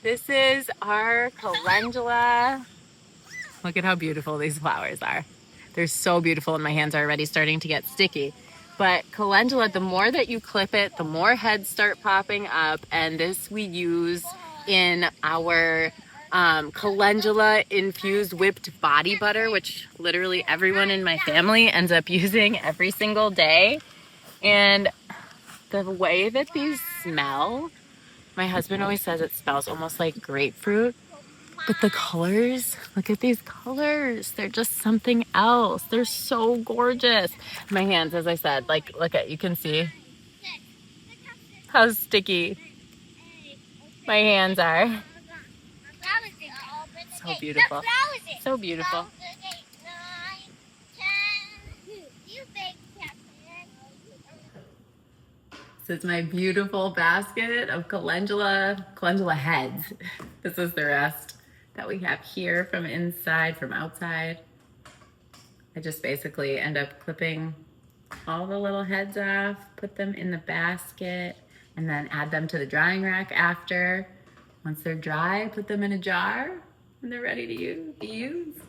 This is our calendula. Look at how beautiful these flowers are. They're so beautiful and my hands are already starting to get sticky. But calendula, the more that you clip it, the more heads start popping up. And this we use in our calendula infused whipped body butter, which literally everyone in my family ends up using every single day. And the way that these smell, my husband always says it smells almost like grapefruit. But the colors, look at these colors. They're just something else. They're so gorgeous. My hands, as I said, like, look at, you can see how sticky my hands are. So beautiful. So beautiful. So it's my beautiful basket of calendula heads. This is the rest that we have here from inside, from outside. I just basically end up clipping all the little heads off, put them in the basket, and then add them to the drying rack after. Once they're dry, put them in a jar, and they're ready to be used.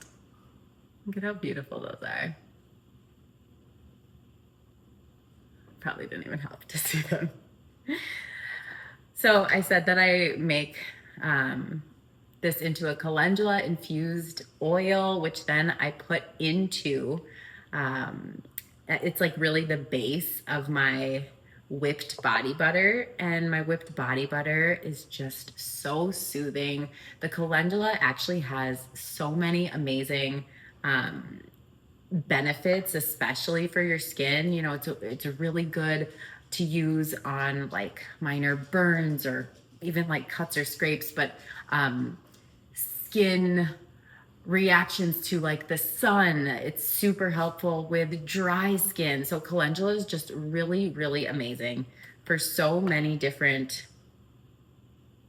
Look at how beautiful those are. Probably didn't even help to see them. So I said that I make this into a calendula infused oil, which then I put into, it's like really the base of my whipped body butter. And my whipped body butter is just so soothing. The calendula actually has so many amazing benefits, especially for your skin. You know, it's a really good to use on like minor burns or even like cuts or scrapes, but skin reactions to like the sun. It's super helpful with dry skin. So calendula is just really, really amazing for so many different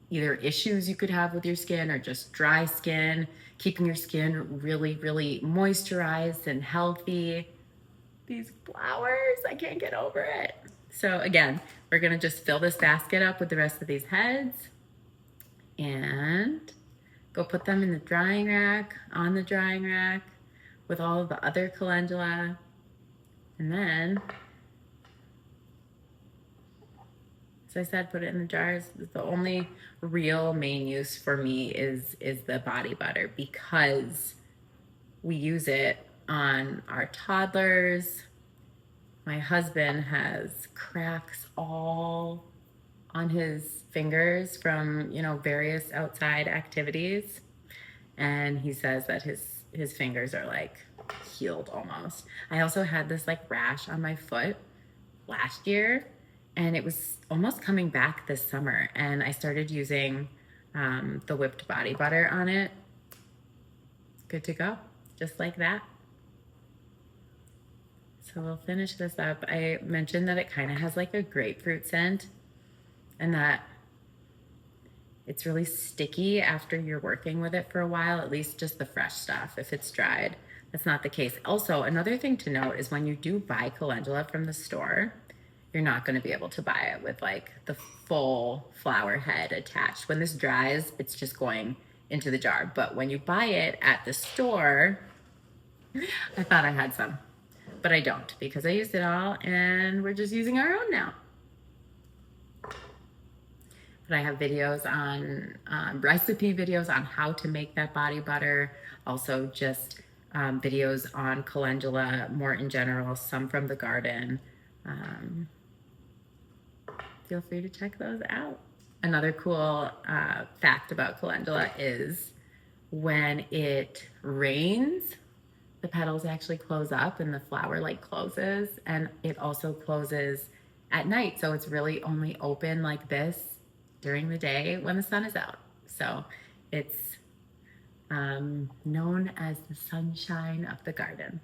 either issues you could have with your skin or just dry skin, keeping your skin really, really moisturized and healthy. These flowers, I can't get over it. So again, we're gonna just fill this basket up with the rest of these heads and go put them in the drying rack, on the drying rack with all of the other calendula. And then, as I said, put it in the jars. The only real main use for me is the body butter because we use it on our toddlers. My husband has cracks all on his fingers from, you know, various outside activities. And he says that his fingers are like healed almost. I also had this like rash on my foot last year and it was almost coming back this summer. And I started using the whipped body butter on it. Good to go, just like that. So we'll finish this up. I mentioned that it kind of has like a grapefruit scent and that it's really sticky after you're working with it for a while, at least just the fresh stuff. If it's dried, that's not the case. Also, another thing to note is when you do buy calendula from the store, you're not going to be able to buy it with like the full flower head attached. When this dries, it's just going into the jar. But when you buy it at the store, I thought I had some, but I don't because I used it all and we're just using our own now. But I have videos on recipe videos on how to make that body butter. Also just videos on calendula more in general, some from the garden. Feel free to check those out. Another cool fact about calendula is when it rains, the petals actually close up and the flower like closes, and it also closes at night. So it's really only open like this during the day when the sun is out. So it's known as the sunshine of the garden.